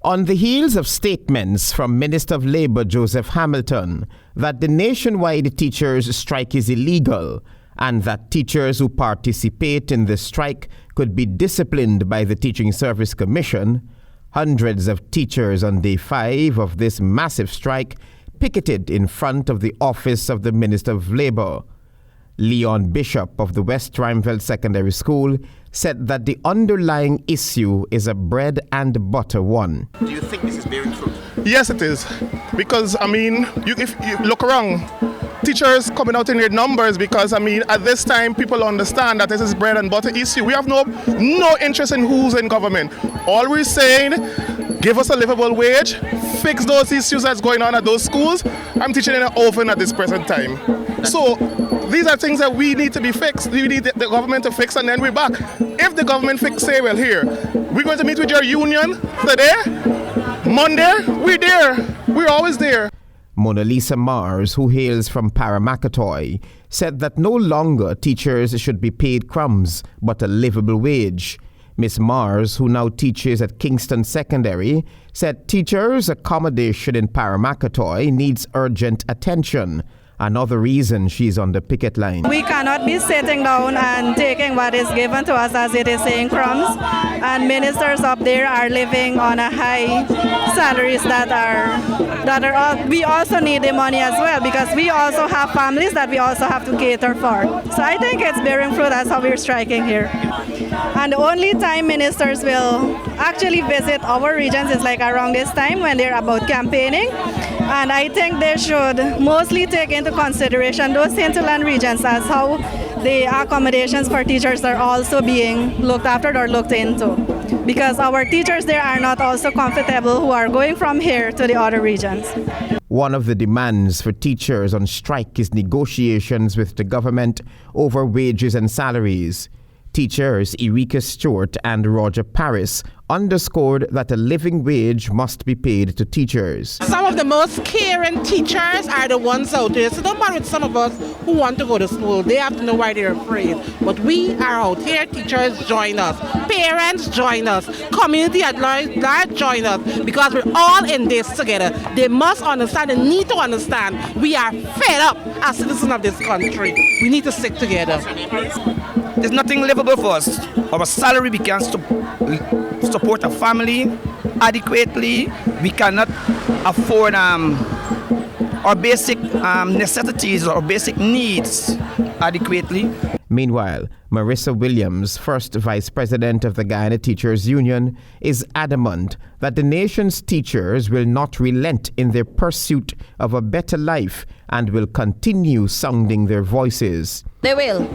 On the heels of statements from Minister of Labour Joseph Hamilton that the nationwide teachers' strike is illegal and that teachers who participate in the strike could be disciplined by the Teaching Service Commission, hundreds of teachers on day 5 of this massive strike picketed in front of the office of the Minister of Labour. Leon Bishop of the West Rhymeville Secondary School said that the underlying issue is a bread and butter one. Do you think this is bearing fruit? Yes, it is. Because, if you look around, teachers coming out in their numbers because, at this time, people understand that this is bread and butter issue. We have no interest in who's in government. All we're saying, give us a livable wage, fix those issues that's going on at those schools. I'm teaching in an oven at this present time. So these are things that we need to be fixed. We need the government to fix, and then we're back. If the government say, well, here, we're going to meet with your union today, Monday, we're there. We're always there. Mona Lisa Mars, who hails from Paramakatoy, said that no longer teachers should be paid crumbs, but a livable wage. Miss Mars, who now teaches at Kingston Secondary, said teachers' accommodation in Paramakatoy needs urgent attention. Another reason she's on the picket line. We cannot be sitting down and taking what is given to us as it is saying crumbs. And ministers up there are living on a high salaries that are we also need the money as well, because we also have families that we also have to cater for. So I think it's bearing fruit. That's how we're striking here. And the only time ministers will actually visit our regions is like around this time when they're about campaigning. And I think they should mostly take into consideration those hinterland regions as how the accommodations for teachers are also being looked after or looked into. Because our teachers there are not also comfortable who are going from here to the other regions. One of the demands for teachers on strike is negotiations with the government over wages and salaries. Teachers Erika Stewart and Roger Paris underscored that a living wage must be paid to teachers. Some of the most caring teachers are the ones out there. So don't bother with some of us who want to go to school. They have to know why they're afraid. But we are out here. Teachers, join us. Parents, join us. Community at large, join us. Because we're all in this together. They must understand and need to understand we are fed up as citizens of this country. We need to stick together. There's nothing livable for us. Our salary, we can't support a family adequately. We cannot afford our basic necessities or basic needs adequately. Meanwhile, Marissa Williams, first vice president of the Guyana Teachers Union, is adamant that the nation's teachers will not relent in their pursuit of a better life and will continue sounding their voices. They will.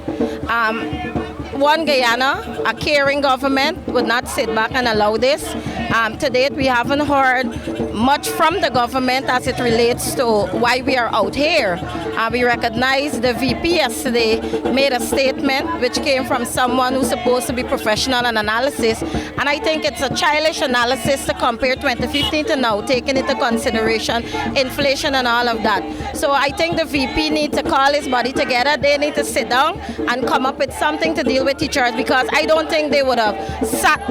One Guyana, a caring government, would not sit back and allow this. To date, we haven't heard much from the government as it relates to why we are out here. We recognize the VP yesterday made a statement which came from someone who's supposed to be professional in analysis, and I think it's a childish analysis to compare 2015 to now, taking into consideration inflation and all of that. So I think the VP needs to call his body together. They need to sit down and come up with something to deal with teachers, because I don't think they would have sat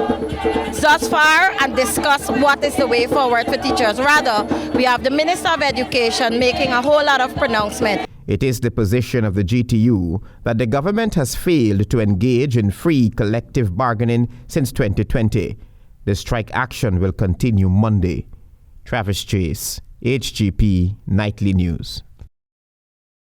thus far and discussed what is the way forward for teachers. Rather, we have the Minister of Education making a whole lot of pronouncements. It is the position of the GTU that the government has failed to engage in free collective bargaining since 2020. The strike action will continue Monday. Travis Chase, HGP Nightly News.